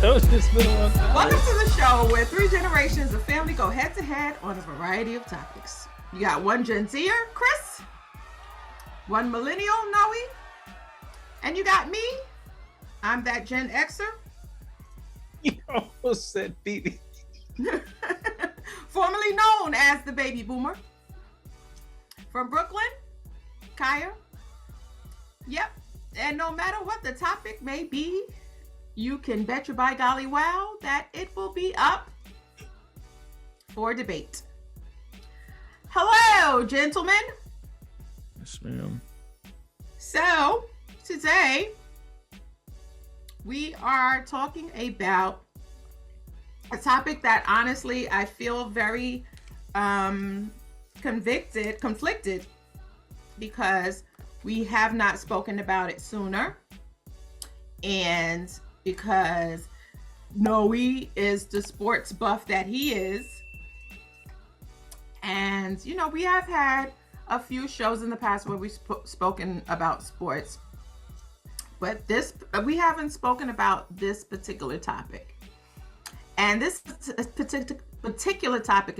It's been a long time. Welcome to the show where three generations of family go head to head on a variety of topics. You got one Gen Zer, Chris, one millennial, Noey, and you got me. I'm that Gen Xer. You almost said baby. Formerly known as the baby boomer. From Brooklyn, Kaya. Yep. And no matter what the topic may be, you can bet your by golly wow that it will be up for debate. Hello, gentlemen. Yes, ma'am. So, today we are talking about a topic that honestly I feel very conflicted because we have not spoken about it sooner, and because Noey is the sports buff that he is, and you know, we have had a few shows in the past where we've spoken about sports, but this we haven't spoken about this particular topic. And this particular topic,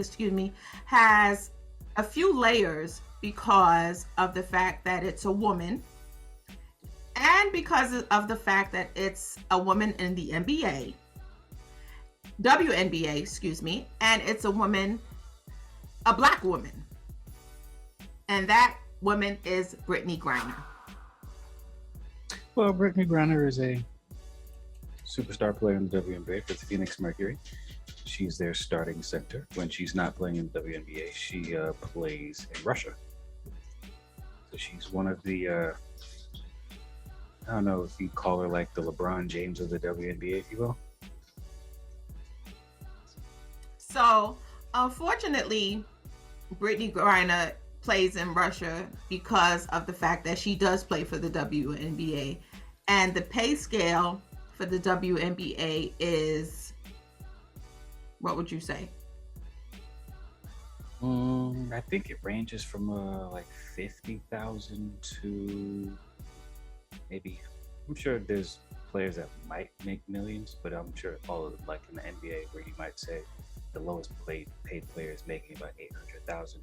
has a few layers because of the fact that it's a woman, and because of the fact that it's a woman in the NBA, WNBA, and it's a woman, a black woman, and that woman is Brittney Griner. Well, Brittany Griner is a superstar player in the WNBA for the Phoenix Mercury. She's their starting center. When she's not playing in the WNBA, she plays in Russia. So she's one of the, I don't know if you call her like the LeBron James of the WNBA, if you will. So, unfortunately, Brittney Griner plays in Russia because of the fact that she does play for the WNBA, and the pay scale for the WNBA is, what would you say? I think it ranges from like 50,000 to maybe, I'm sure there's players that might make millions, but I'm sure all of them, like in the NBA, where you might say the lowest paid player is making about 800,000.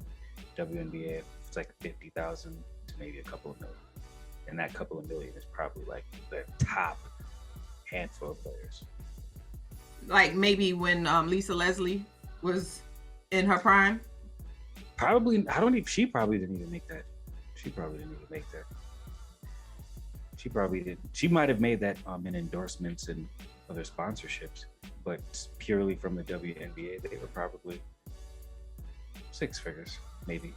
WNBA, it's like 50,000 to maybe a couple of million, and that couple of million is probably like the top handful of players. Like maybe when Lisa Leslie was in her prime. Probably, she probably didn't even make that. She probably didn't. She might have made that in endorsements and other sponsorships, but purely from the WNBA, they were probably six figures, maybe,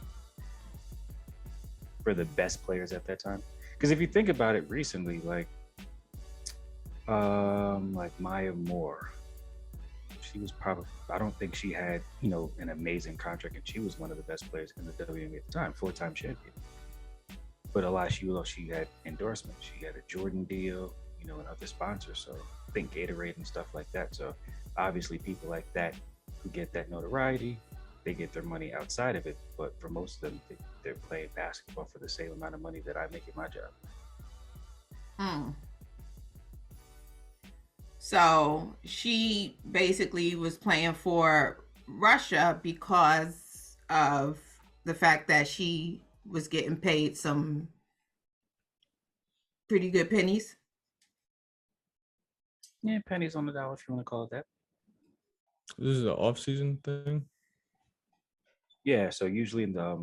for the best players at that time. Because if you think about it recently, like Maya Moore, she was probably, I don't think she had, an amazing contract, and she was one of the best players in the WNBA at the time, 4-time champion. But she had endorsements. She had a Jordan deal, and other sponsors. So I think Gatorade and stuff like that. So obviously people like that who get that notoriety, they get their money outside of it. But for most of them, they're playing basketball for the same amount of money that I make at my job. So she basically was playing for Russia because of the fact that she was getting paid some pretty good pennies. Yeah, pennies on the dollar, if you want to call it that. This is an off-season thing? Yeah, so usually in the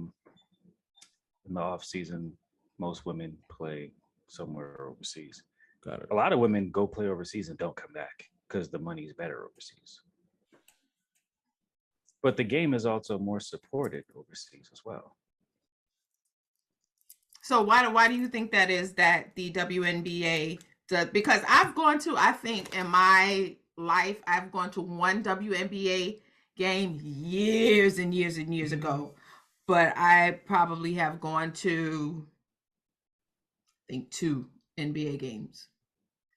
off-season, most women play somewhere overseas. Got it. A lot of women go play overseas and don't come back because the money is better overseas. But the game is also more supported overseas as well. So why do you think that is, that the WNBA does? Because I think in my life, I've gone to one WNBA game years and years and years ago, but I probably have gone to, I think, 2 NBA games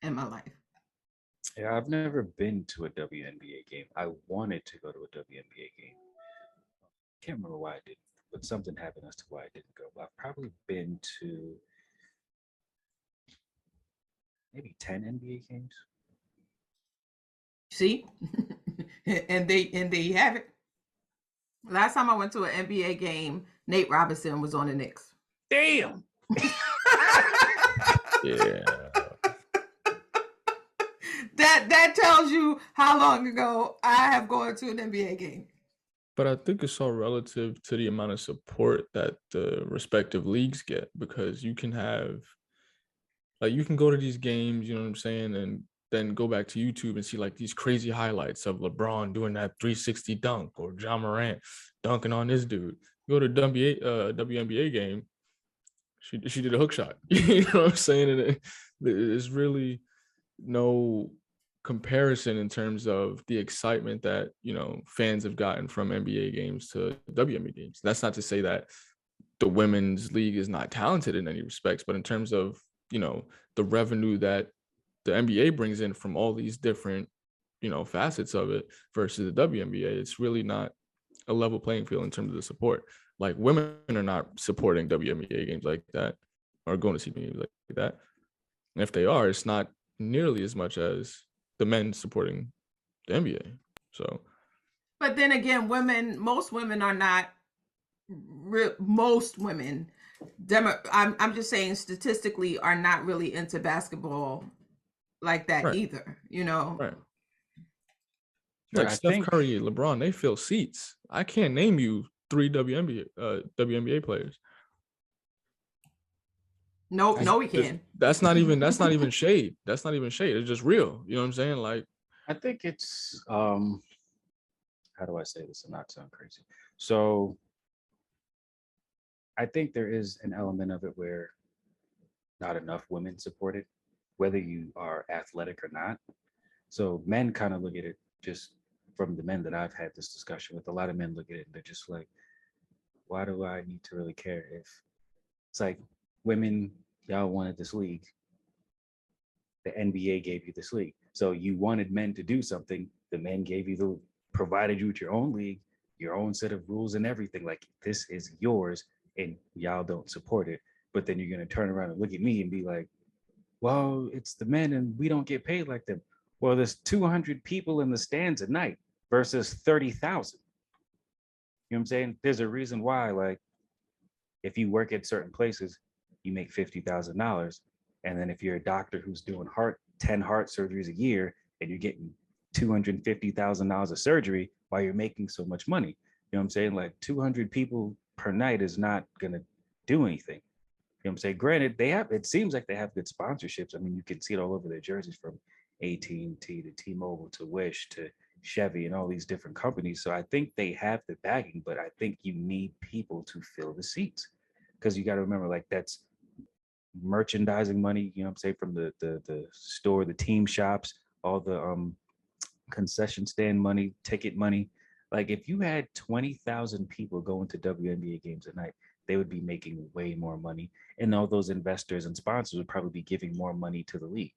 in my life. Yeah, I've never been to a WNBA game. I wanted to go to a WNBA game. Can't remember why I didn't, but something happened as to why I didn't go. But I've probably been to maybe 10 NBA games. See, and there you have it. Last time I went to an NBA game, Nate Robinson was on the Knicks. Damn. Yeah. That tells you how long ago I have gone to an NBA game. But I think it's all relative to the amount of support that the respective leagues get, because you can have, like, you can go to these games, you know what I'm saying, and then go back to YouTube and see like these crazy highlights of LeBron doing that 360 dunk or John Morant dunking on this dude. Go to WNBA game, she did a hook shot. You know what I'm saying? And there's really no comparison in terms of the excitement that, you know, fans have gotten from NBA games to WNBA games. That's not to say that the women's league is not talented in any respects, but in terms of, you know, the revenue that the NBA brings in from all these different, you know, facets of it versus the WNBA, it's really not a level playing field in terms of the support. Like, women are not supporting WNBA games like that or going to see games like that. And if they are, it's not nearly as much as the men supporting the NBA. So, but then again, most women are not. Most women, I'm just saying statistically, are not really into basketball like that either. You know, right? Like Steph think Curry, LeBron, they fill seats. I can't name you 3 WNBA players. No, we can. That's not even shade. That's not even shade. It's just real. You know what I'm saying? Like, I think it's how do I say this and not sound crazy? So I think there is an element of it where not enough women support it, whether you are athletic or not. So men kind of look at it, just from the men that I've had this discussion with, a lot of men look at it and they're just like, why do I need to really care? If it's like, women, y'all wanted this league, the NBA gave you this league. So you wanted men to do something, the men gave you provided you with your own league, your own set of rules and everything. Like, this is yours and y'all don't support it. But then you're going to turn around and look at me and be like, well, it's the men and we don't get paid like them. Well, there's 200 people in the stands at night versus 30,000. You know what I'm saying? There's a reason why, like, if you work at certain places, you make $50,000. And then if you're a doctor who's doing 10 heart surgeries a year and you're getting $250,000 of surgery, why you're making so much money. You know what I'm saying? Like, 200 people per night is not going to do anything. You know what I'm saying? Granted, it seems like they have good sponsorships. I mean, you can see it all over their jerseys, from AT&T to T-Mobile to Wish to Chevy and all these different companies. So I think they have the backing, but I think you need people to fill the seats, because you got to remember, like, that's merchandising money, you know what I'm saying, from the store, the team shops, all the concession stand money, ticket money. Like, if you had 20,000 people going to WNBA games at night, they would be making way more money. And all those investors and sponsors would probably be giving more money to the league.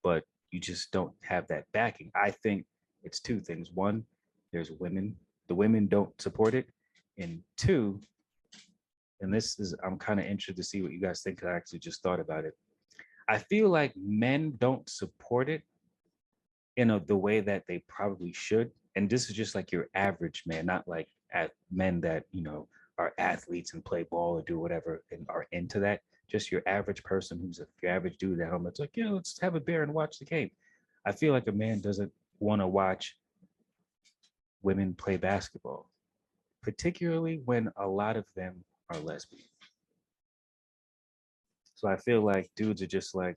But you just don't have that backing. I think it's two things. One, there's women. The women don't support it. And two, and this is, I'm kind of interested to see what you guys think, because I actually just thought about it. I feel like men don't support it in the way that they probably should. And this is just like your average man, not like men that, you know, are athletes and play ball or do whatever and are into that. Just your average person who's your average dude at home that's like, yeah, let's have a beer and watch the game. I feel like a man doesn't want to watch women play basketball, particularly when a lot of them are lesbian. So I feel like dudes are just like,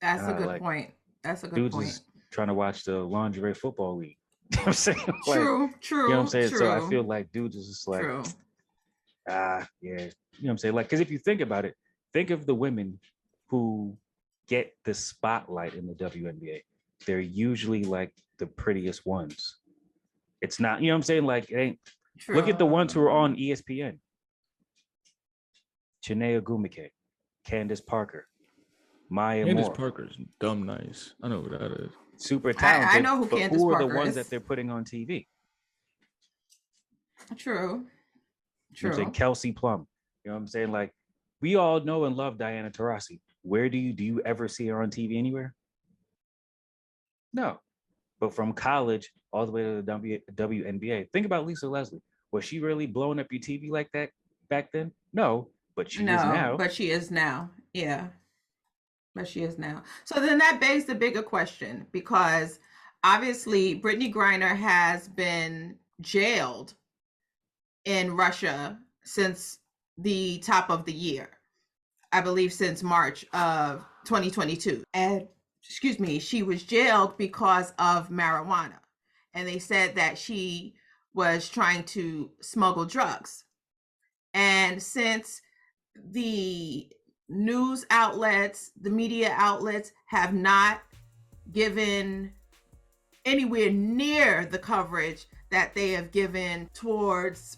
that's a good point. That's a good dudes point. Is trying to watch the lingerie football league. You know what I'm saying? Like, true. You know what I'm saying? True. So I feel like dudes is just like, yeah. You know what I'm saying? Like, because if you think about it, think of the women who get the spotlight in the WNBA. They're usually like the prettiest ones. It's not, you know what I'm saying? Like, it ain't. True. Look at the ones who are on ESPN. Chinea Gumike, Candace Parker, Maya Moore. Candace Parker's dumb nice. I know who that is. Super talented. I know who Candace Parker is. Who are the ones that they're putting on TV? True. You know what I'm saying? Kelsey Plum. You know what I'm saying? Like, we all know and love Diana Taurasi. Where do you ever see her on TV anywhere? No. But from college all the way to the WNBA, think about Lisa Leslie. Was she really blowing up your TV like that back then? No, but she is No, now. but she is now. Yeah, but she is now. So then that begs the bigger question, because obviously Brittany Griner has been jailed in Russia since the top of the year. I believe since March of 2022. And excuse me, she was jailed because of marijuana. And they said that she was trying to smuggle drugs. And since the news outlets, the media outlets have not given anywhere near the coverage that they have given towards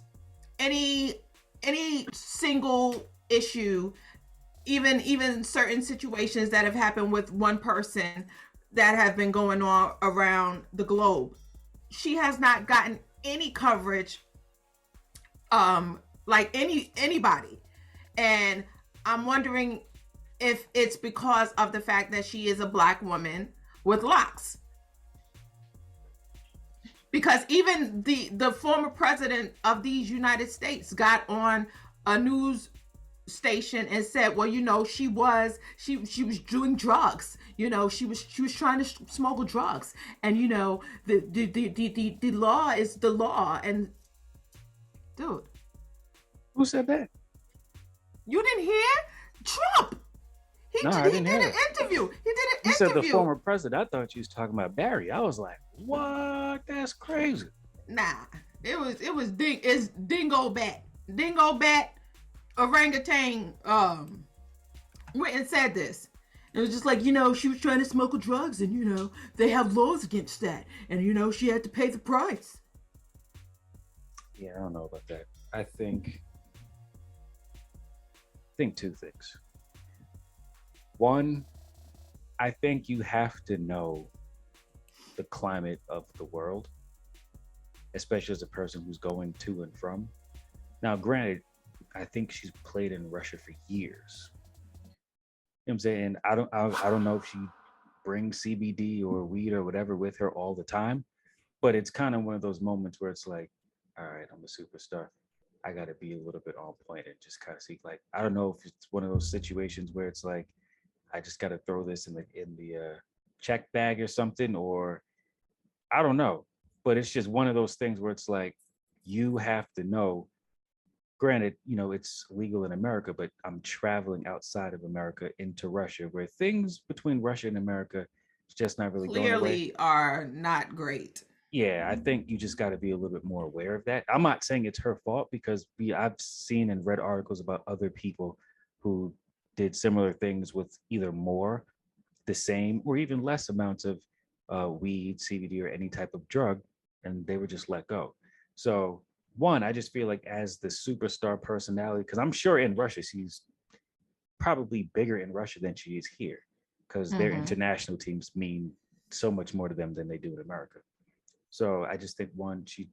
any single issue, even certain situations that have happened with one person that have been going on around the globe, she has not gotten any coverage like anybody. And I'm wondering if it's because of the fact that she is a Black woman with locks. Because even the former president of these United States got on a news station and said, well, you know, she was doing drugs, you know, she was trying to smuggle drugs, and you know, the law is the law. And dude, Who said that? you didn't hear Trump? I didn't hear an it. interview. He did an You said the interview. former president. I thought you was talking about Barry. I was like, what? That's crazy. Nah, it's Dingo Bat orangutan went and said this. It was just like, you know, she was trying to smuggle drugs, and you know, they have laws against that, and you know, she had to pay the price. Yeah, I don't know about that. I think two things. One, I think you have to know the climate of the world, especially as a person who's going to and from. Now, granted, I think she's played in Russia for years. You know what I'm saying? I don't know if she brings CBD or weed or whatever with her all the time, but it's kind of one of those moments where it's like, all right, I'm a superstar. I got to be a little bit on point and just kind of see, like, I don't know if it's one of those situations where it's like, I just got to throw this in the check bag or something, or I don't know. But it's just one of those things where it's like, you have to know. Granted, you know, it's legal in America, but I'm traveling outside of America into Russia, where things between Russia and America is just not really going away. Clearly are not great. Yeah, I think you just got to be a little bit more aware of that. I'm not saying it's her fault, because I've seen and read articles about other people who did similar things with either more, the same, or even less amounts of weed, CBD, or any type of drug, and they were just let go. So one, I just feel like as the superstar personality, because I'm sure in Russia, she's probably bigger in Russia than she is here, because their international teams mean so much more to them than they do in America. So I just think, one, she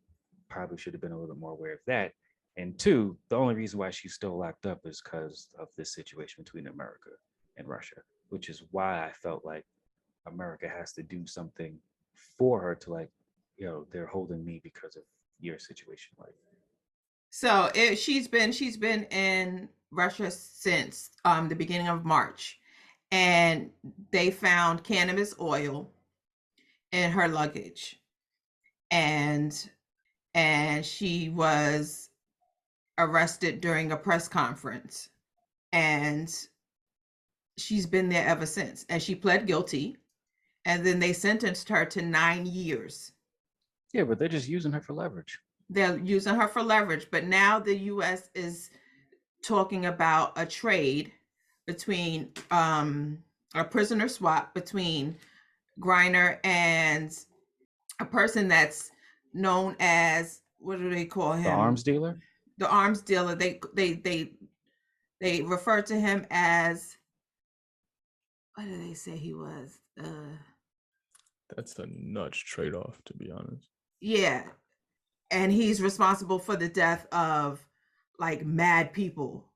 probably should have been a little bit more aware of that. And two, the only reason why she's still locked up is because of this situation between America and Russia, which is why I felt like America has to do something for her to, like, you know, they're holding me because of your situation. Like, So she's been in Russia since the beginning of March, and they found cannabis oil in her luggage, and she was arrested during a press conference, and she's been there ever since. And she pled guilty, and then they sentenced her to 9 years. yeah, but they're just using her for leverage. They're using her for leverage, but now the U.S. is talking about a trade between a prisoner swap between Griner and a person that's known as, what do they call him? The arms dealer. The arms dealer. They refer to him as, what do they say he was? That's a nuts trade-off, to be honest. Yeah, and he's responsible for the death of like mad people.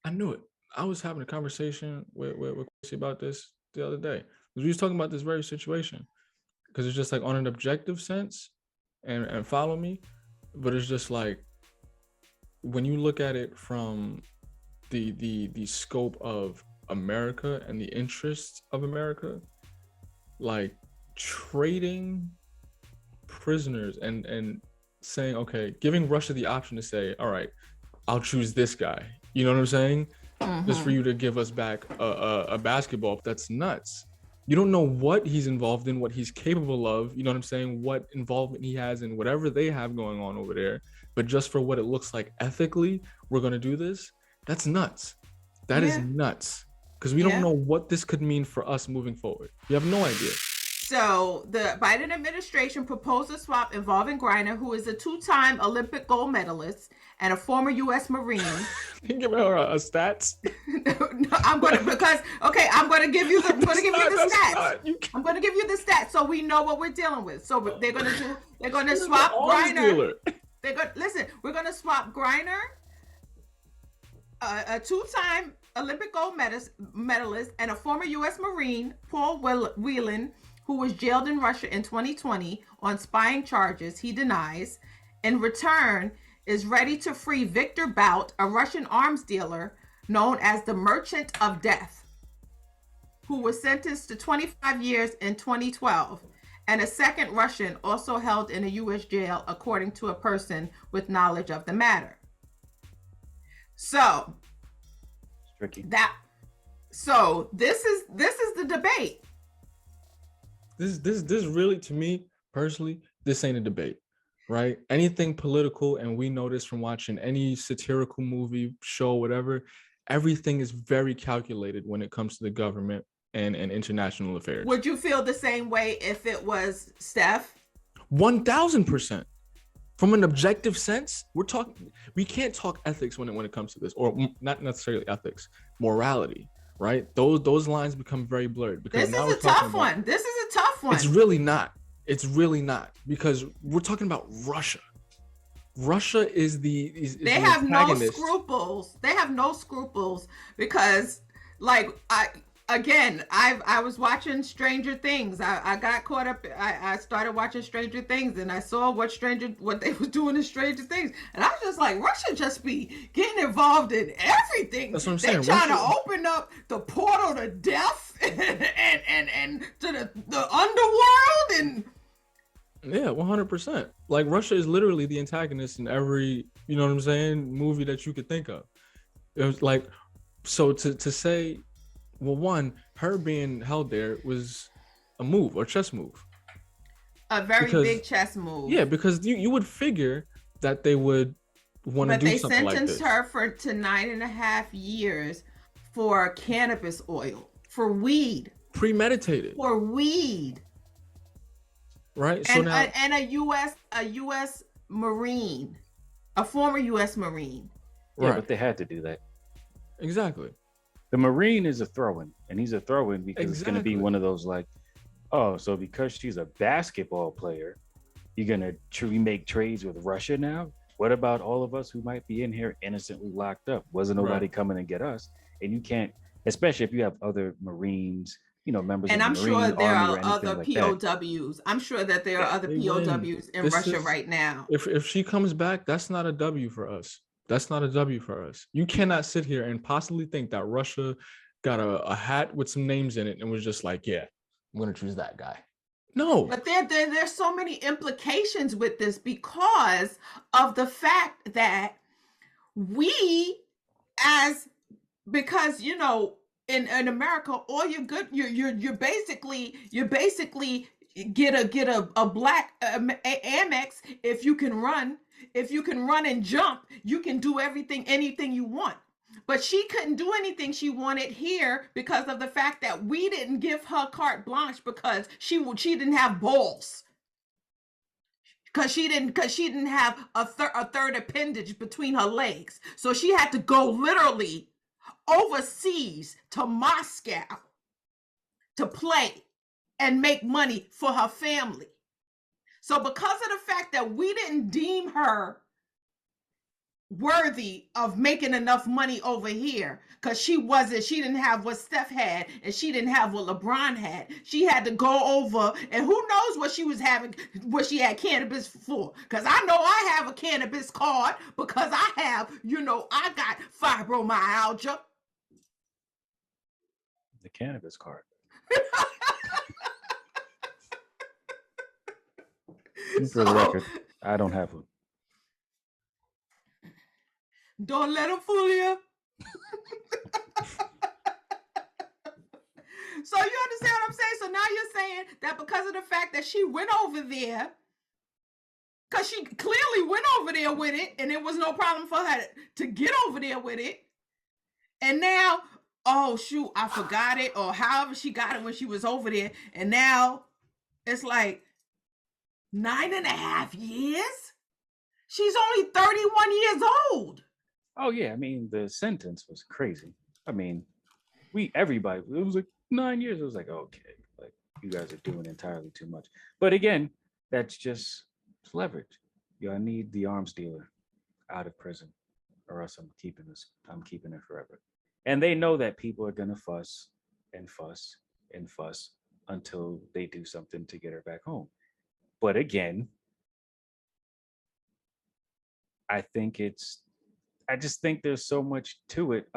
I knew it. I was having a conversation with Chrissy about this the other day. We was talking about this very situation. because it's just like on an objective sense, and follow me, but it's just like when you look at it from the scope of America and the interests of America, like trading prisoners and saying, okay, giving Russia the option to say, all right, I'll choose this guy. You know what I'm saying? Just for you to give us back a basketball. That's nuts. You don't know what he's involved in, what he's capable of. You know what I'm saying? What involvement he has in whatever they have going on over there. But just for what it looks like ethically, we're going to do this. That's nuts. That is nuts. Because we don't know what this could mean for us moving forward. We have no idea. So the Biden administration proposed a swap involving Griner, who is a 2-time Olympic gold medalist and a former U.S. Marine. You give her a stats. No, I'm going to give you the stats. I'm going to give you the stats so we know what we're dealing with. So they're going to swap Griner. We're going to swap Griner, a 2-time Olympic gold medalist and a former U.S. Marine, Paul Whelan, who was jailed in Russia in 2020 on spying charges he denies. In return, is ready to free Victor Bout, a Russian arms dealer known as the Merchant of Death, who was sentenced to 25 years in 2012, and a second Russian also held in a U.S. jail, according to a person with knowledge of the matter. So, it's tricky. This is the debate. This really, to me personally, this ain't a debate, right? Anything political, and we know this from watching any satirical movie, show, whatever, everything is very calculated when it comes to the government and international affairs. Would you feel the same way if it was Steph? 1000%. From an objective sense, we can't talk ethics when it comes to this, or not necessarily ethics, morality, right? Those lines become very blurred because this is a tough one. This is a tough one. It's really not. It's really not, because we're talking about Russia. Russia is they have no scruples. They have no scruples because, like, I was watching Stranger Things. I got caught up. I started watching Stranger Things, and I saw what they was doing in Stranger Things, and I was just like, Russia just be getting involved in everything. That's what I'm saying. They're trying to open up the portal to death and to the underworld and. Yeah, 100%. Like, Russia is literally the antagonist in every, you know what I'm saying, movie that you could think of. It was like, so to say, well, one, her being held there was a move, or chess move. A very big chess move. Yeah, because you would figure that they would want to do something like this. But they sentenced her to 9.5 years for cannabis oil, for weed. Premeditated. For weed. Right. And, and a U.S. Marine, a former U.S. Marine. Yeah, right. But they had to do that. Exactly. The Marine is a throw-in, and he's a throw-in because it's going to be one of those like, oh, so because she's a basketball player, you're going to make trades with Russia now? What about all of us who might be in here innocently locked up? Wasn't nobody coming to get us? And you can't, especially if you have other Marines, members of the Marine Army. And I'm sure there are other like POWs. I'm sure that there are other POWs in Russia right now. If she comes back, that's not a W for us. That's not a W for us. You cannot sit here and possibly think that Russia got a hat with some names in it and was just like, yeah, I'm going to choose that guy. No. But there's so many implications with this because of the fact that because in America, all you're good, you basically get a black Amex if you can run. If you can run and jump, you can do anything you want. But she couldn't do anything she wanted here because of the fact that we didn't give her carte blanche because she didn't have balls. Because she didn't have a third appendage between her legs. So she had to go literally overseas to Moscow to play and make money for her family. So because of the fact that we didn't deem her worthy of making enough money over here, because she didn't have what Steph had, and she didn't have what LeBron had. She had to go over, and who knows what she was having, what she had cannabis for, because I know I have a cannabis card, because I have, I got fibromyalgia. The cannabis card. For the record, I don't have one. Don't let them fool you. So you understand what I'm saying? So now you're saying that because of the fact that she went over there, because she clearly went over there with it, and it was no problem for her to get over there with it. And now, oh shoot, I forgot it, or however she got it when she was over there. And now it's like 9.5 years? She's only 31 years old. Oh yeah, I mean the sentence was crazy. I mean, everybody, it was like 9 years. It was like, okay, like you guys are doing entirely too much. But again, that's just leverage. I need the arms dealer out of prison, or else I'm keeping it forever. And they know that people are gonna fuss and fuss and fuss until they do something to get her back home. But again, I just think there's so much to it.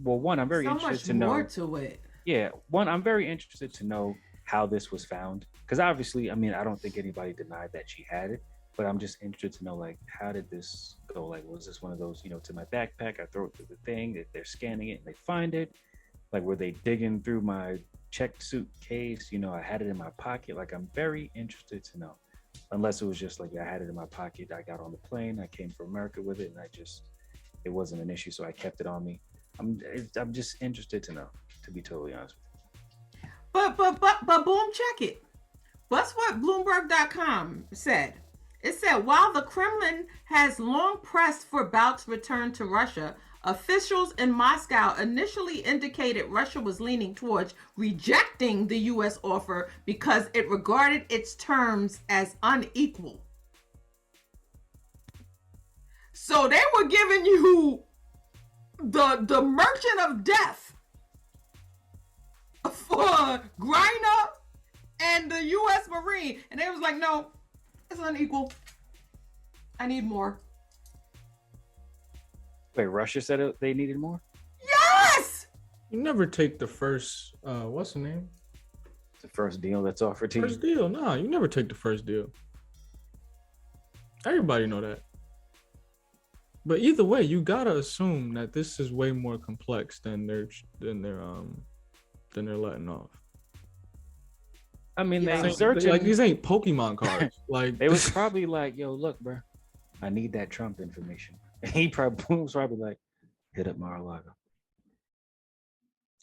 One, I'm very interested to know. So much more to it. Yeah, one, I'm very interested to know how this was found, because obviously, I mean, I don't think anybody denied that she had it, but I'm just interested to know, like, how did this go? Like, was this one of those, to my backpack, I throw it through the thing, that they're scanning it and they find it? Like, were they digging through my checked suitcase? I had it in my pocket. Like, I'm very interested to know. Unless it was just like, I had it in my pocket, I got on the plane, I came from America with it, and it wasn't an issue, so I kept it on me. I'm just interested to know, to be totally honest with you. But boom, check it. That's what Bloomberg.com said. It said, while the Kremlin has long pressed for Bout's return to Russia, officials in Moscow initially indicated Russia was leaning towards rejecting the U.S. offer because it regarded its terms as unequal. So they were giving you the merchant of death for Griner and the U.S. Marine. And they was like, no, it's unequal. I need more. Wait, Russia said they needed more? Yes! You never take the first, what's the name? The first deal that's offered to you? First deal. No, you never take the first deal. Everybody know that. But either way, you gotta assume that this is way more complex than they're letting off. I mean, Yeah. they searching. Like, these ain't Pokemon cards. Like, They was probably like, yo, look, bro, I need that Trump information. And he was probably like, hit up Mar-a-Lago.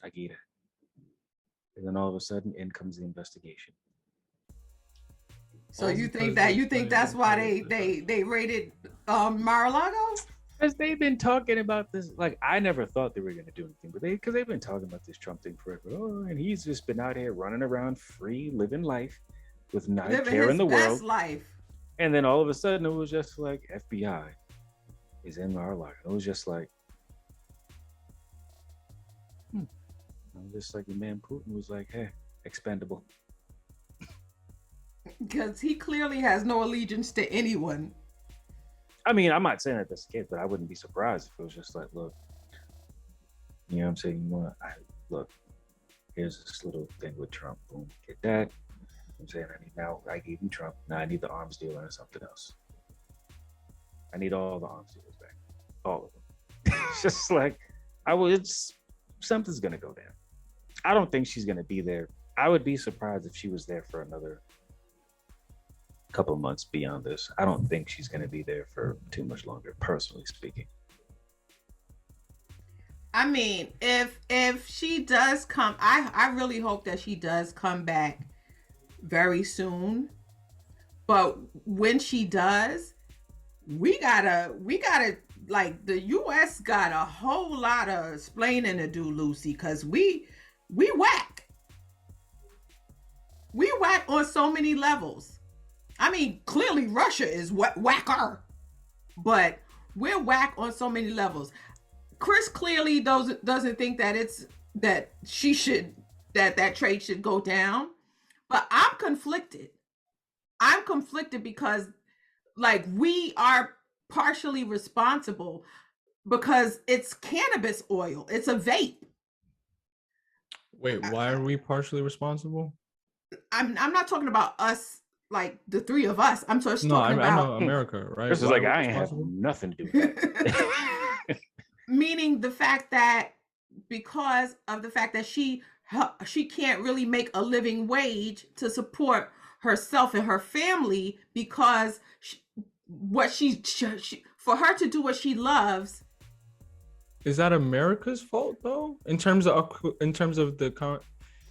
I get it. And then all of a sudden, in comes the investigation. So you think that's why they raided Mar-a-Lago? Because they've been talking about this. Like, I never thought they were going to do anything, but because they've been talking about this Trump thing forever. Oh, and he's just been out here running around free, living life with not a care in the world. Life. And then all of a sudden, it was just like FBI is in Mar-a-Lago. It was just like, just like the man Putin was like, hey, expendable. Because he clearly has no allegiance to anyone. I mean, I'm not saying that that's the case, but I wouldn't be surprised if it was just like, look, you know what I'm saying? Look, here's this little thing with Trump. Boom, get that. I'm saying I gave him Trump. Now I need the arms dealer and something else. I need all the arms dealers back. All of them. It's just like, something's going to go down. I don't think she's going to be there. I would be surprised if she was there for another couple of months beyond this. I don't think she's going to be there for too much longer, personally speaking. I mean, if she does come, I really hope that she does come back very soon. But when she does, we gotta like, the US got a whole lot of explaining to do, Lucy, because we whack. We whack on so many levels. I mean, clearly Russia is whacker, but we're whack on so many levels. Chris clearly doesn't think that she should that trade should go down, but I'm conflicted. I'm conflicted because like we are partially responsible because it's cannabis oil. It's a vape. Wait, why are we partially responsible? I'm not talking about us, like the three of us. I'm just talking I about know America, right? This is like I ain't have nothing to do with that. Meaning the fact that because of the fact that she can't really make a living wage to support herself and her family because for her to do what she loves. Is that America's fault though? In terms of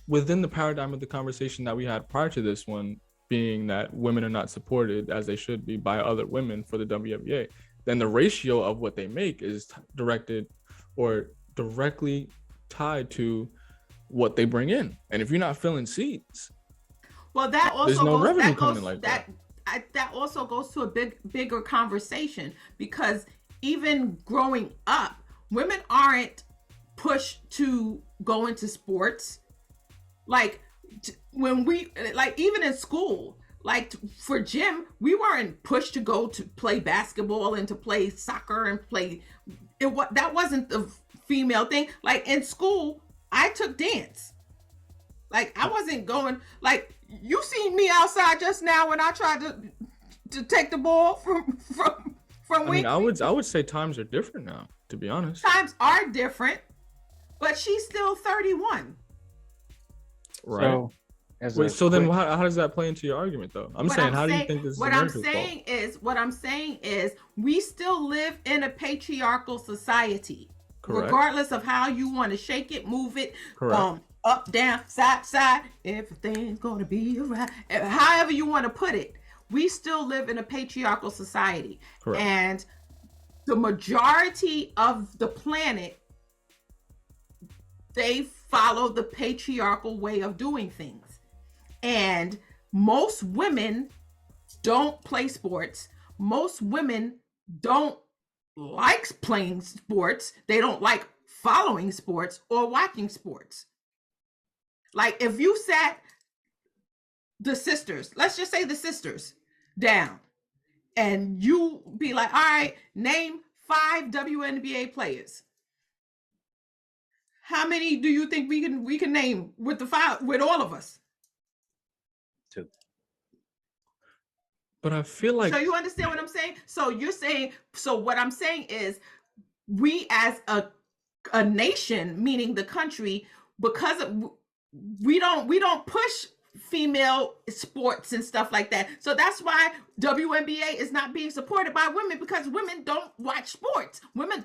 within the paradigm of the conversation that we had prior to this one, being that women are not supported as they should be by other women for the WNBA, then the ratio of what they make is directed or directly tied to what they bring in. And if you're not filling seats, well, that also there's no goes, revenue that coming goes, like that. That also goes to a bigger conversation, because even growing up, women aren't pushed to go into sports. Like when we, like even in school, like for gym, we weren't pushed to go to play basketball and to play soccer and play that wasn't the female thing. Like in school, I took dance. Like I wasn't going, like you seen me outside just now when I tried to take the ball from I mean, I would say times are different now, to be honest. Times are different, but she's still 31. Right. So then how does that play into your argument though? I'm saying, how do you think this is America's fault? What I'm saying is we still live in a patriarchal society. Correct. Regardless of how you want to shake it, move it, correct. Up, down, side, everything's gonna be alright. However you want to put it, we still live in a patriarchal society. Correct. And the majority of the planet, they follow the patriarchal way of doing things. And most women don't play sports. Most women don't like playing sports. They don't like following sports or watching sports. Like if you sat the sisters, let's just say the sisters down, and you be like, all right, name 5 WNBA players. How many do you think we can name with with all of us? 2. But I feel like, so you understand what I'm saying? So you're saying, so what I'm saying is we as a nation, meaning the country, because we don't push female sports and stuff like that. So that's why WNBA is not being supported by women, because women don't watch sports. Women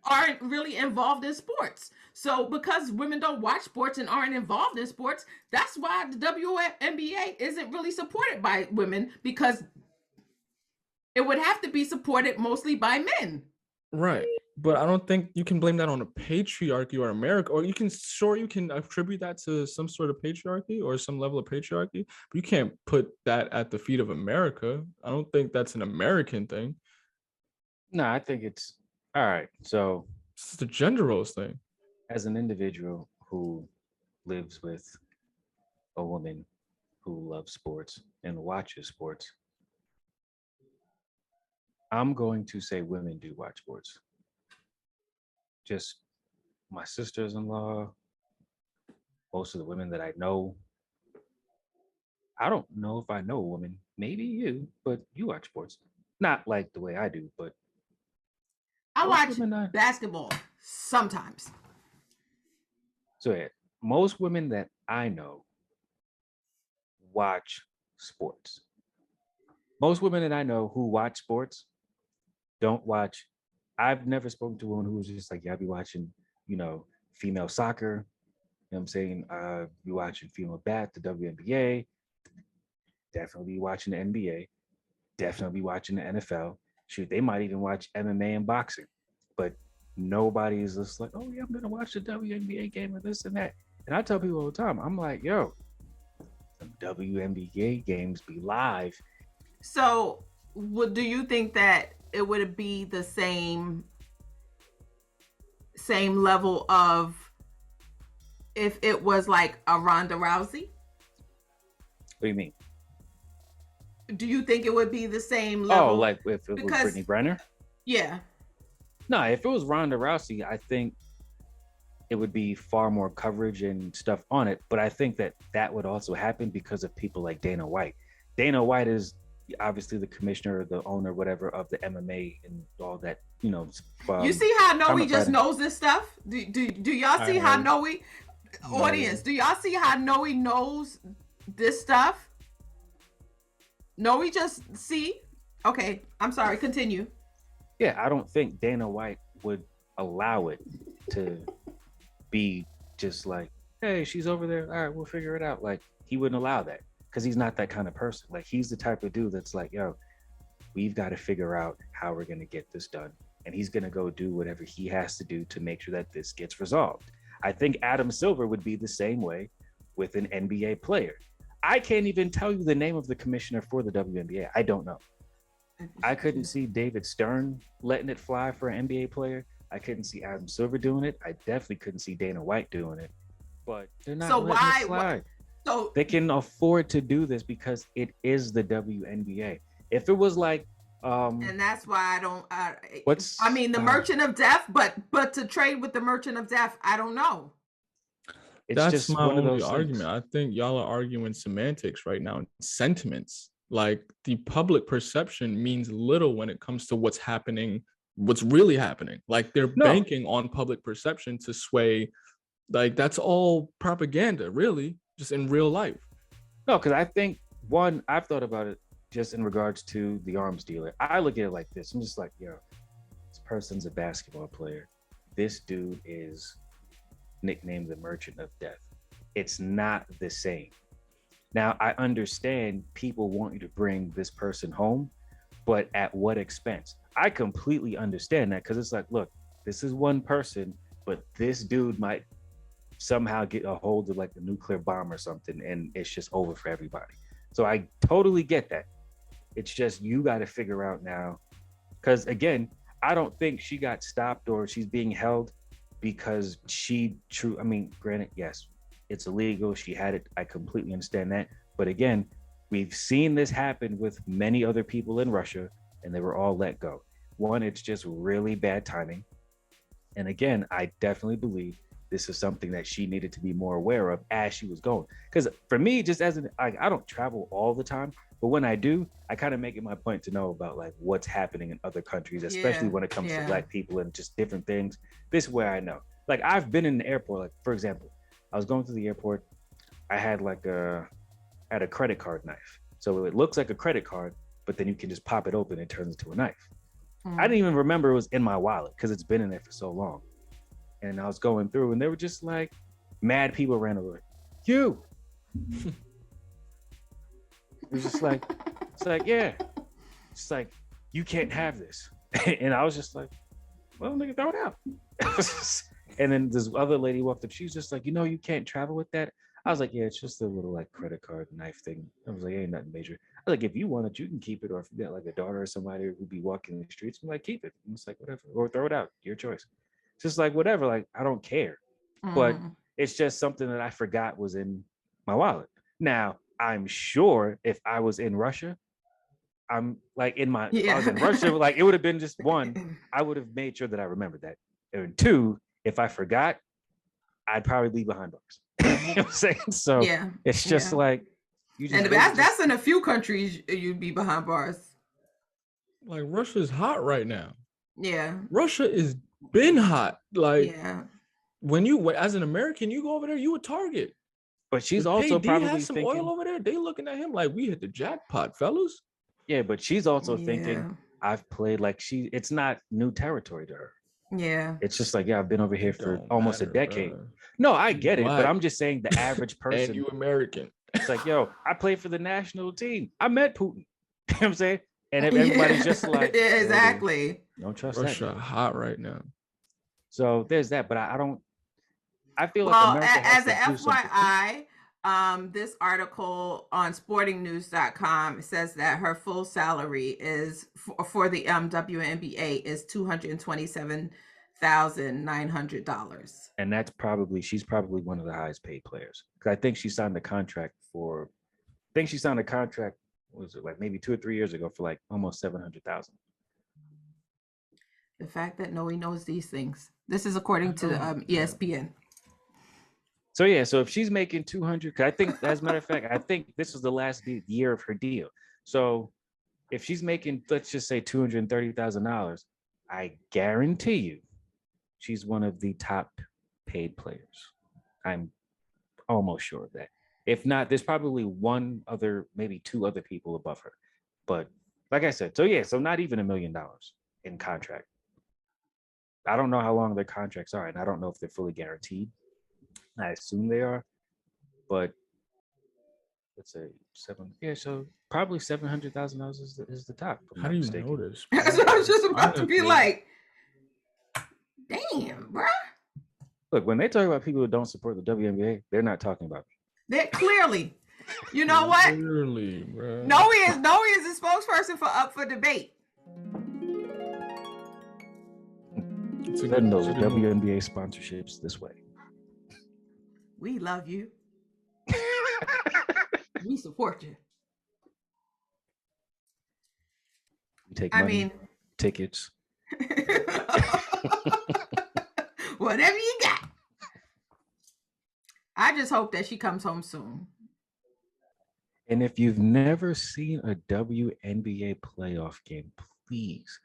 aren't really involved in sports. So because women don't watch sports and aren't involved in sports, that's why the WNBA isn't really supported by women, because it would have to be supported mostly by men. Right. But I don't think you can blame that on a patriarchy or America, or you can attribute that to some sort of patriarchy or some level of patriarchy, but you can't put that at the feet of America. I don't think that's an American thing. No, I think it's all right. So it's the gender roles thing. As an individual who lives with a woman who loves sports and watches sports, I'm going to say women do watch sports. Just my sisters-in-law, most of the women that I know. I don't know if I know a woman, maybe you, but you watch sports. Not like the way I do, but I watch basketball sometimes. So yeah, most women that I know watch sports. Most women that I know who watch sports don't watch. I've never spoken to a woman who was just like, yeah, I'll be watching, female soccer. You know what I'm saying? Be watching female bat, the WNBA. Definitely be watching the NBA. Definitely be watching the NFL. Shoot, they might even watch MMA and boxing. But nobody is just like, oh yeah, I'm gonna watch the WNBA game or this and that. And I tell people all the time, I'm like, yo, the WNBA games be live. So do you think that it would be the same level of if it was like a Ronda Rousey? What do you mean? Do you think it would be the same level? Oh, like if it was Brittney Griner? Yeah. No, if it was Ronda Rousey, I think it would be far more coverage and stuff on it. But I think that would also happen because of people like Dana White. Dana White is obviously the commissioner, the owner, whatever, of the MMA and all that, you know. You see how Noey just knows this stuff? Do y'all see how Noey, audience, do y'all see how Noey knows this stuff? Noey just see? Okay, I'm sorry, continue. Yeah, I don't think Dana White would allow it to be just like, hey, she's over there. All right, we'll figure it out. Like, he wouldn't allow that because he's not that kind of person. Like, he's the type of dude that's like, yo, we've got to figure out how we're going to get this done. And he's going to go do whatever he has to do to make sure that this gets resolved. I think Adam Silver would be the same way with an NBA player. I can't even tell you the name of the commissioner for the WNBA. I don't know. I couldn't see David Stern letting it fly for an NBA player. I couldn't see Adam Silver doing it. I definitely couldn't see Dana White doing it. But they're not letting it slide. So they can afford to do this because it is the WNBA. If it was like and that's why I don't I mean the Merchant of Death, but to trade with the Merchant of Death, I don't know. That's just my only argument. I think y'all are arguing semantics right now, sentiments. Like, the public perception means little when it comes to what's happening, what's really happening. Like, they're banking on public perception to sway. Like, that's all propaganda, really, just in real life. No, because I think, one, I've thought about it just in regards to the arms dealer. I look at it like this. I'm just like, yo, this person's a basketball player. This dude is nicknamed the Merchant of Death. It's not the same. Now, I understand people want you to bring this person home, but at what expense? I completely understand that, because it's like, look, this is one person, but this dude might somehow get a hold of like a nuclear bomb or something, and it's just over for everybody. So I totally get that. It's just, you got to figure out now, because again, I don't think she got stopped or she's being held because I mean, granted, yes, it's illegal. She had it. I completely understand that. But again, we've seen this happen with many other people in Russia, and they were all let go. One, it's just really bad timing. And again, I definitely believe this is something that she needed to be more aware of as she was going. Because for me, just I don't travel all the time, but when I do, I kind of make it my point to know about like what's happening in other countries, especially when it comes to Black people and just different things. This is where I know. Like, I've been in the airport, like, for example, I was going through the airport. I had a credit card knife. So it looks like a credit card, but then you can just pop it open and it turns into a knife. I didn't even remember it was in my wallet because it's been in there for so long. And I was going through and they were just like, mad people ran over. You. It was just like, it's like, yeah. It's like, you can't have this. And I was just like, well, nigga, throw it out. And then this other lady walked up. She was just like, you can't travel with that. I was like, yeah, it's just a little like credit card knife thing. I was like, ain't nothing major. I was like, if you want it, you can keep it. Or if you got like a daughter or somebody who'd be walking the streets, I'm like, keep it. And it's like, whatever. Or throw it out. Your choice. It's just like, whatever. Like, I don't care. But it's just something that I forgot was in my wallet. Now, I'm sure if I was in Russia, I'm like if I was in Russia, like it would have been just one, I would have made sure that I remembered that. And two, if I forgot, I'd probably leave behind bars. You know what I'm saying? So it's just like, and that's in a few countries you'd be behind bars. Like, Russia's hot right now. Yeah. Russia is been hot. Like, when you, as an American, you go over there, you a target. But she's also probably has some thinking, oil over there. They looking at him like, we hit the jackpot, fellas. Yeah, but she's also thinking, I've played like it's not new territory to her. Yeah. It's just like, I've been over here for almost a decade. Bro. No, I get it, but I'm just saying the average person. And you American. It's like, yo, I played for the national team. I met Putin. You know what I'm saying? And everybody's just like, exactly. Don't trust Russia hot right now. So there's that, but I feel like America as an FYI, this article on sportingnews.com says that her full salary is for the WNBA is $227,900. And that's probably, she's probably one of the highest paid players. Because I think she signed a contract was it like maybe 2 or 3 years ago for like almost 700,000. The fact that Noey knows these things. This is according to ESPN. So yeah, so if she's making 200, because I think, as a matter of fact, I think this was the last year of her deal. So if she's making, let's just say $230,000, I guarantee you, she's one of the top paid players. I'm almost sure of that. If not, there's probably one other, maybe two other people above her. But like I said, so yeah, so not even $1 million in contract. I don't know how long their contracts are, and I don't know if they're fully guaranteed. I assume they are, but let's say seven. Yeah, so probably $700,000 is the top. How do you know this? That's what I was just about to be like. Damn, bro. Look, when they talk about people who don't support the WNBA, they're not talking about me. That clearly, you know what? Clearly, bro. Noey is the spokesperson for Up for Debate. Send those WNBA sponsorships this way. We love you. We support you. We take money, tickets. Whatever you got. I just hope that she comes home soon. And if you've never seen a WNBA playoff game, please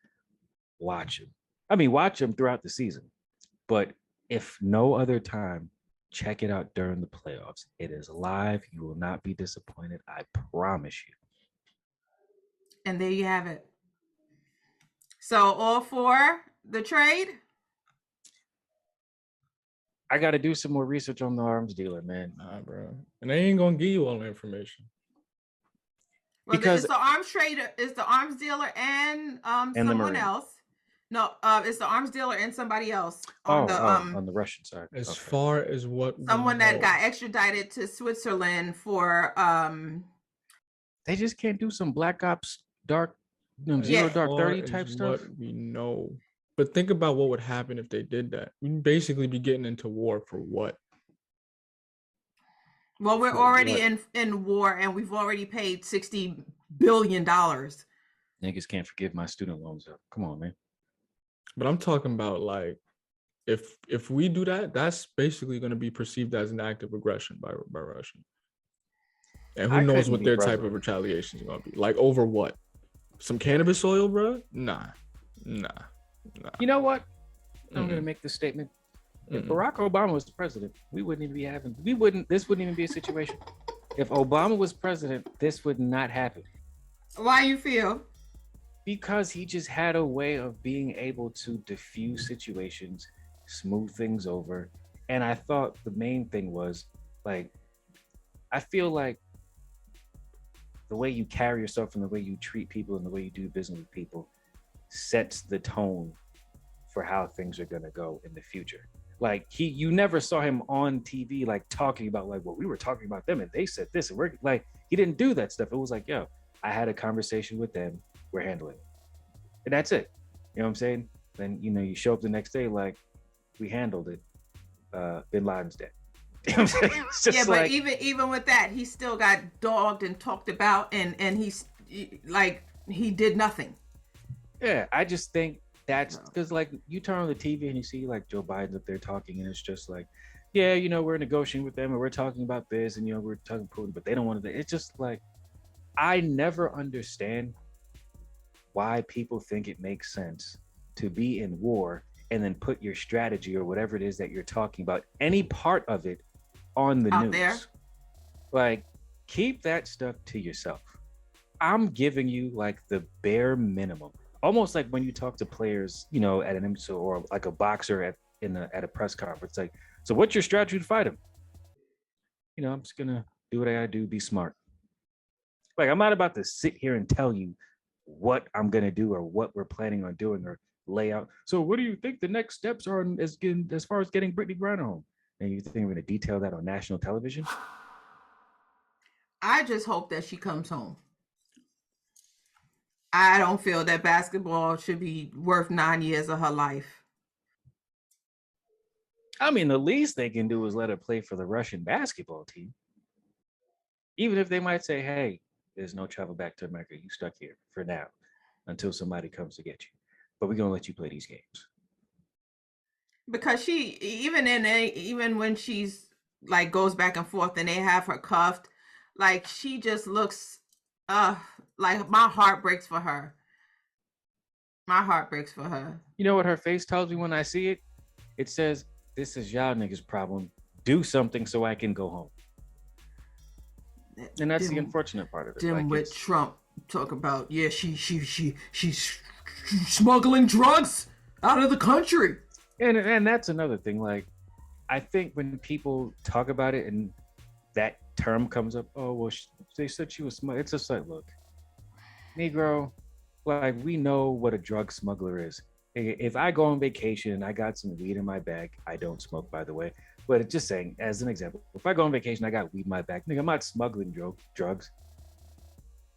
watch them. I mean, watch them throughout the season. But if no other time, check it out during the playoffs. It is live. You will not be disappointed. I promise you. And there you have it. So all for the trade? I got to do some more research on the arms dealer, man. Nah, bro. And they ain't going to give you all the information. Well, because it's the arms trader, is the arms dealer and someone else. No, it's the arms dealer and somebody else on the Russian side. As far as what someone that got extradited to Switzerland for they just can't do some Black Ops Dark Zero Dark 30 type stuff. What we know. But think about what would happen if they did that. We'd basically be getting into war for what? Well, we're already in war, and we've already paid $60 billion. Niggas can't forgive my student loans up. Come on, man. But I'm talking about like, if we do that, that's basically going to be perceived as an act of aggression by Russia. And who knows what their type of retaliation is going to be. Like over what? Some cannabis oil, bro? Nah. You know what? I'm going to make this statement. If Barack Obama was the president, this wouldn't even be a situation. If Obama was president, this would not happen. Why you feel? Because he just had a way of being able to diffuse situations, smooth things over. And I thought the main thing was like, I feel like the way you carry yourself and the way you treat people and the way you do business with people sets the tone for how things are going to go in the future. Like you never saw him on TV, like talking about like, well, we were talking about them and they said this and we're like, he didn't do that stuff. It was like, yo, I had a conversation with them. We're handling it. And that's it. You know what I'm saying? Then, you show up the next day, like we handled it. Bin Laden's dead. You know what I'm saying? It's just yeah, but even with that, he still got dogged and talked about and he's like, he did nothing. Yeah, I just think that's because like you turn on the TV and you see like Joe Biden up there talking and it's just like, yeah, we're negotiating with them and we're talking about this and we're talking Putin, but they don't want to. It's just like, I never understand why people think it makes sense to be in war and then put your strategy or whatever it is that you're talking about, any part of it, on the news. There. Like, keep that stuff to yourself. I'm giving you like the bare minimum. Almost like when you talk to players, at an or like a boxer at a press conference, like, so what's your strategy to fight him? I'm just gonna do what I gotta do, be smart. Like, I'm not about to sit here and tell you what I'm gonna do or what we're planning on doing or lay out. So what do you think the next steps are as far as getting Brittney Griner home? And you think we're gonna detail that on national television? I just hope that she comes home. I don't feel that basketball should be worth 9 years of her life. I mean, the least they can do is let her play for the Russian basketball team. Even if they might say, hey, there's no travel back to America. You stuck here for now until somebody comes to get you. But we're going to let you play these games. Because she, even when she's like goes back and forth and they have her cuffed, like she just looks, like my heart breaks for her. My heart breaks for her. You know what her face tells me when I see it? It says, this is y'all niggas' problem. Do something so I can go home. And that's the unfortunate part of it. Then with Trump talk about, yeah, she's smuggling drugs out of the country. And that's another thing. Like, I think when people talk about it and that term comes up, oh, well, they said she was smuggling. It's just like, look, Negro, like, we know what a drug smuggler is. If I go on vacation and I got some weed in my bag, I don't smoke, by the way, but just saying, as an example, if I go on vacation, I got weed in my bag, nigga, I'm not smuggling drugs.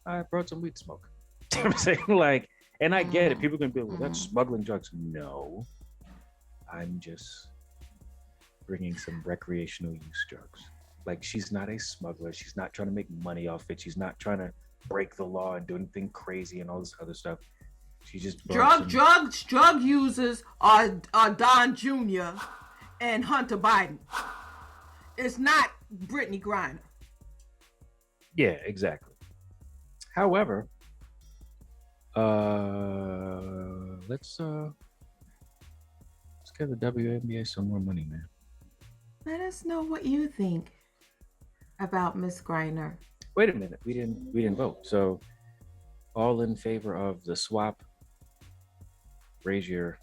I brought some weed to smoke. You know what I'm saying? Like, and I get it. People can be like, that's smuggling drugs. No, I'm just bringing some recreational use drugs. Like, she's not a smuggler. She's not trying to make money off it. She's not trying to break the law and do anything crazy and all this other stuff. She just drug users are Don Jr. and Hunter Biden. It's not Brittney Griner. Yeah, exactly. However, let's give the WNBA some more money, man. Let us know what you think about Miss Griner. Wait a minute, we didn't vote. So, all in favor of the swap? Raise your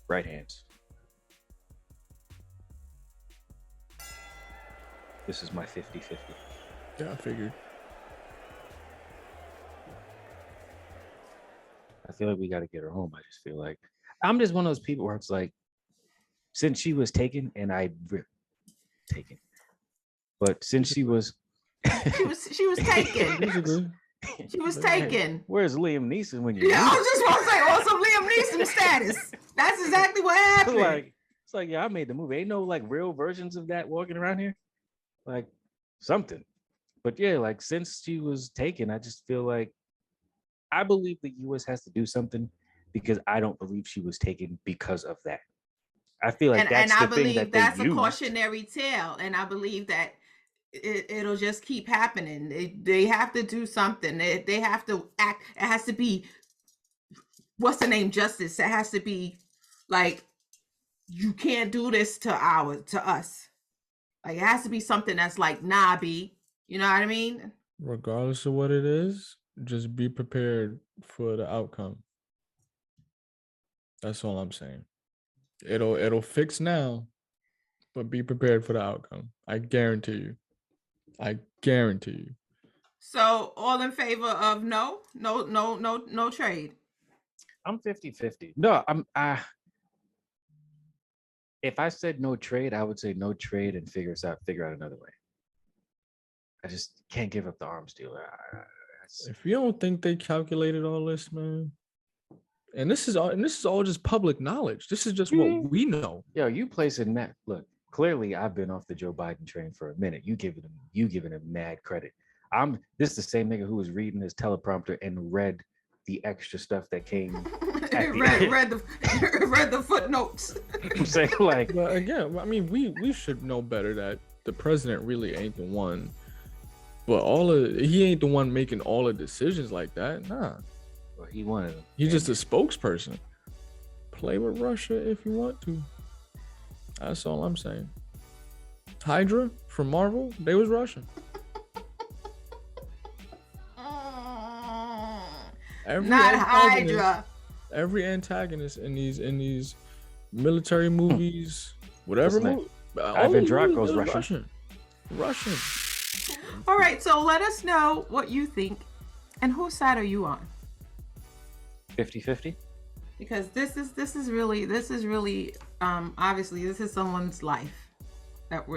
right hands. This is my 50-50. Yeah, I figured. I feel like we got to get her home. I just feel like I'm just one of those people where it's like, since she was taken, but since she was she was taken. She was taken. Where's Liam Neeson when you? Yeah, I was just want to say also Liam Neeson status. That's exactly what happened. It's like, yeah, I made the movie. Ain't no like real versions of that walking around here, like something. But yeah, like since she was taken, I just feel like I believe the U.S. has to do something because I don't believe she was taken because of that. I feel like that's the thing that that's a cautionary tale, and I believe that it'll just keep happening. They have to do something. They have to act. It has to be, what's the name, justice. It has to be like, you can't do this to us. Like, it has to be something that's like, nah, B. You know what I mean? Regardless of what it is, just be prepared for the outcome. That's all I'm saying. It'll fix now, but be prepared for the outcome. I guarantee you. So all in favor of no trade? I'm 50-50. No, if I said no trade, I would say no trade and figure out another way. I just can't give up the arms deal. If you don't think they calculated all this, man, and this is all just public knowledge. This is just what we know. Yo, you placing that. Look, clearly I've been off the Joe Biden train for a minute. You giving him mad credit. This is the same nigga who was reading his teleprompter and read the extra stuff that came. read the footnotes. I'm saying, like, but again, I mean, we should know better that the president really ain't the one. But he ain't the one making all the decisions like that. Nah. Well, he wanted them. He's just a spokesperson. Play with Russia if you want to. That's all I'm saying. Hydra from Marvel, they was Russian. Not Hydra. Every antagonist in these military movies, whatever movie, Ivan Draco's Russian. Russian. All right, so let us know what you think, and whose side are you on? 50-50. Because this is really obviously this is someone's life that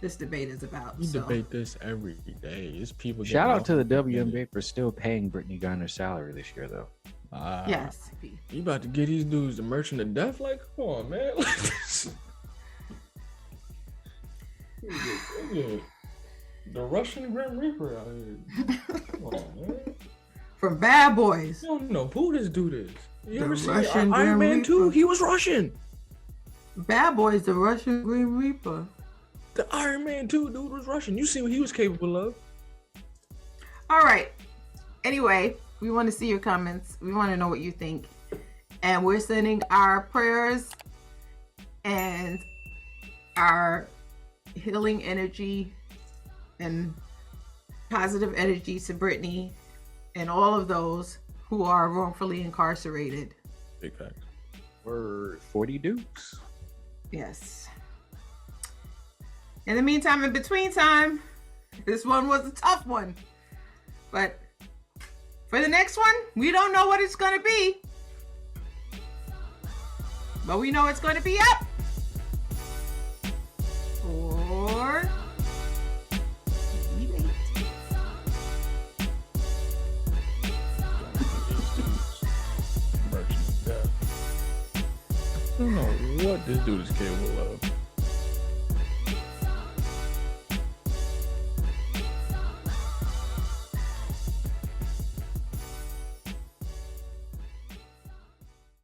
this debate is about. We so. debate this every day. It's people. Shout out to the WNBA. WNBA for still paying Brittney Griner's salary this year, though. Yes. You about to get these dudes the merchant of death? Like, come on, man. The Russian Grim Reaper out here. Come on, man. From Bad Boys. You don't know who this dude is. You The ever seen Russian Iron Grim Man 2? Reaper. He was Russian. Bad Boys, the Russian Green Reaper. The Iron Man 2 dude was Russian. You see what he was capable of. All right. Anyway, we want to see your comments. We want to know what you think. And we're sending our prayers and our healing energy and positive energy to Brittany and all of those who are wrongfully incarcerated. Big fact. Word 40 Dukes. Yes. In the meantime, in between time, this one was a tough one. But for the next one, we don't know what it's going to be. But we know it's going to be up. Or debate. Merchant of death. I don't know what this dude is capable of.